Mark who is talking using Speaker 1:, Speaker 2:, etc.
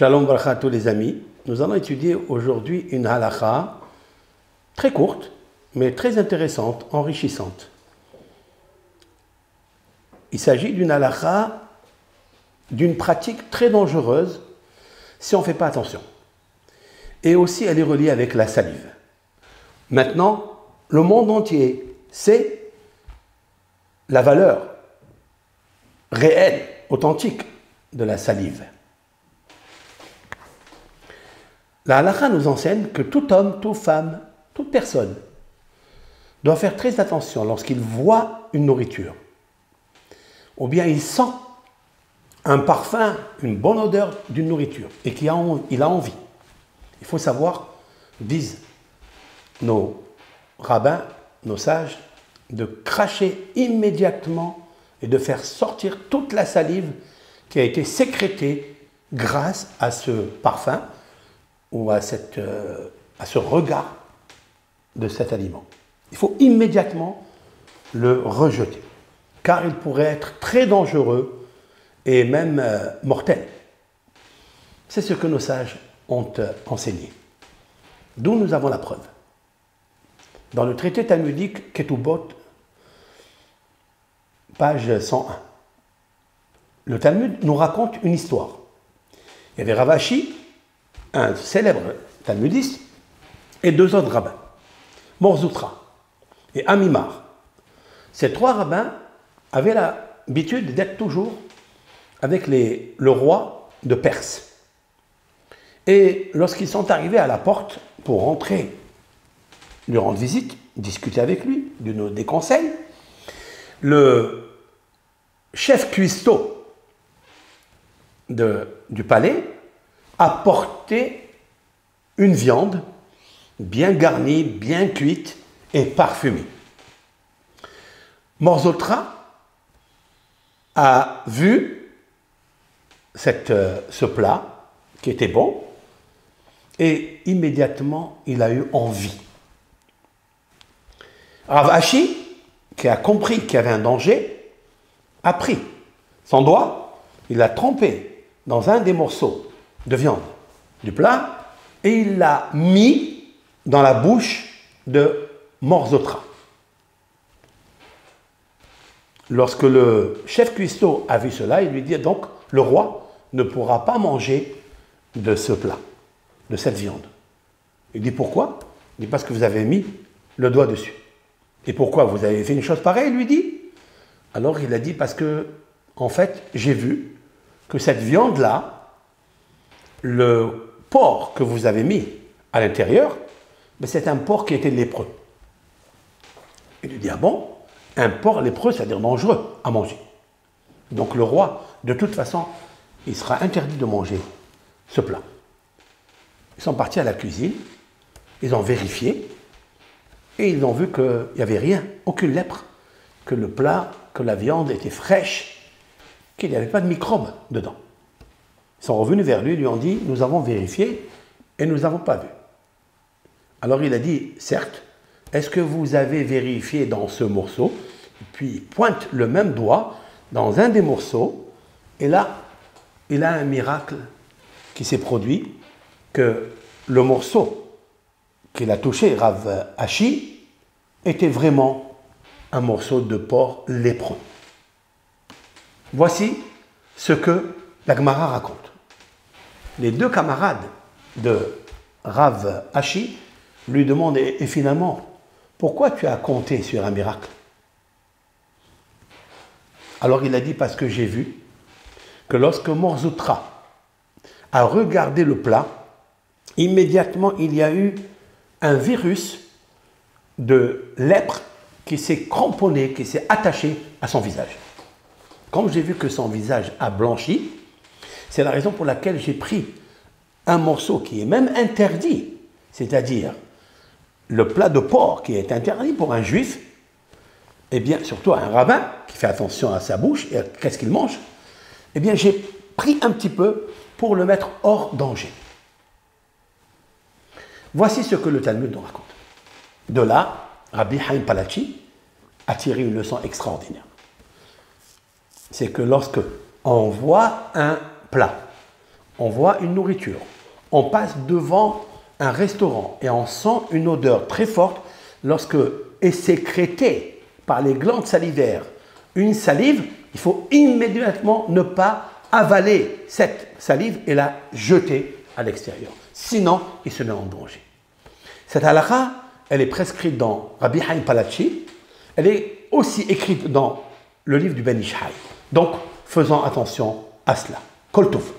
Speaker 1: Shalom Bracha à tous les amis. Nous allons étudier aujourd'hui une halakha très courte, mais très intéressante, enrichissante. Il s'agit d'une halakha, d'une pratique très dangereuse si on ne fait pas attention. Et aussi, elle est reliée avec la salive. Maintenant, le monde entier sait la valeur réelle, authentique de la salive. La halakha nous enseigne que tout homme, toute femme, toute personne doit faire très attention lorsqu'il voit une nourriture ou bien il sent un parfum, une bonne odeur d'une nourriture et qu'il a envie. Il faut savoir, disent nos rabbins, nos sages, de cracher immédiatement et de faire sortir toute la salive qui a été sécrétée grâce à ce parfum ou à ce regard de cet aliment. Il faut immédiatement le rejeter, car il pourrait être très dangereux et même mortel. C'est ce que nos sages ont enseigné. D'où nous avons la preuve. Dans le traité talmudique Ketubot, page 101, le Talmud nous raconte une histoire. Il y avait Rav Ashi, un célèbre talmudiste, et deux autres rabbins, Mor Zutra et Amimar. Ces trois rabbins avaient l'habitude d'être toujours avec le roi de Perse. Et lorsqu'ils sont arrivés à la porte pour entrer, lui rendre visite, discuter avec lui, lui donner des conseils, le chef cuistot du palais a porté une viande bien garnie, bien cuite et parfumée. Mor Zutra a vu ce plat qui était bon et immédiatement il a eu envie. Rav Ashi, qui a compris qu'il y avait un danger, a pris son doigt, il l'a trempé dans un des morceaux de viande du plat et il l'a mis dans la bouche de Mor Zutra. Lorsque le chef cuistot a vu cela, il lui dit donc le roi ne pourra pas manger de ce plat, de cette viande. Il dit pourquoi? Il dit parce que vous avez mis le doigt dessus. Et pourquoi vous avez fait une chose pareille? Il lui dit. Alors il a dit parce que en fait j'ai vu que cette viande-là, le porc que vous avez mis à l'intérieur, c'est un porc qui était lépreux. Il lui dit, ah bon? Un porc lépreux, c'est-à-dire dangereux à manger. Donc le roi, de toute façon, il sera interdit de manger ce plat. Ils sont partis à la cuisine, ils ont vérifié, et ils ont vu qu'il n'y avait rien, aucune lèpre, que le plat, que la viande était fraîche, qu'il n'y avait pas de microbes dedans. Ils sont revenus vers lui, lui ont dit, nous avons vérifié et nous n'avons pas vu. Alors il a dit, certes, est-ce que vous avez vérifié dans ce morceau? Et puis il pointe le même doigt dans un des morceaux, et là, il a un miracle qui s'est produit, que le morceau qu'il a touché, Rav Ashi, était vraiment un morceau de porc lépreux. Voici ce que la Gemara raconte. Les deux camarades de Rav Ashi lui demandent, et finalement, pourquoi tu as compté sur un miracle? Alors il a dit, parce que j'ai vu que lorsque Mor Zutra a regardé le plat, immédiatement il y a eu un virus de lèpre qui s'est cramponné, qui s'est attaché à son visage. Comme j'ai vu que son visage a blanchi, c'est la raison pour laquelle j'ai pris un morceau qui est même interdit, c'est-à-dire le plat de porc qui est interdit pour un juif, et bien surtout un rabbin qui fait attention à sa bouche et à qu'est-ce qu'il mange, eh bien j'ai pris un petit peu pour le mettre hors danger. Voici ce que le Talmud nous raconte. De là, Rabbi Haim Palachi a tiré une leçon extraordinaire. C'est que lorsque on voit un plat, on voit une nourriture, on passe devant un restaurant et on sent une odeur très forte lorsque est sécrétée par les glandes salivaires une salive, il faut immédiatement ne pas avaler cette salive et la jeter à l'extérieur. Sinon, il se met en danger. Cette halakha, elle est prescrite dans Rabbi Haïm Palachi, elle est aussi écrite dans le livre du Ben Ish Hai. Donc, faisons attention à cela. Kol tov.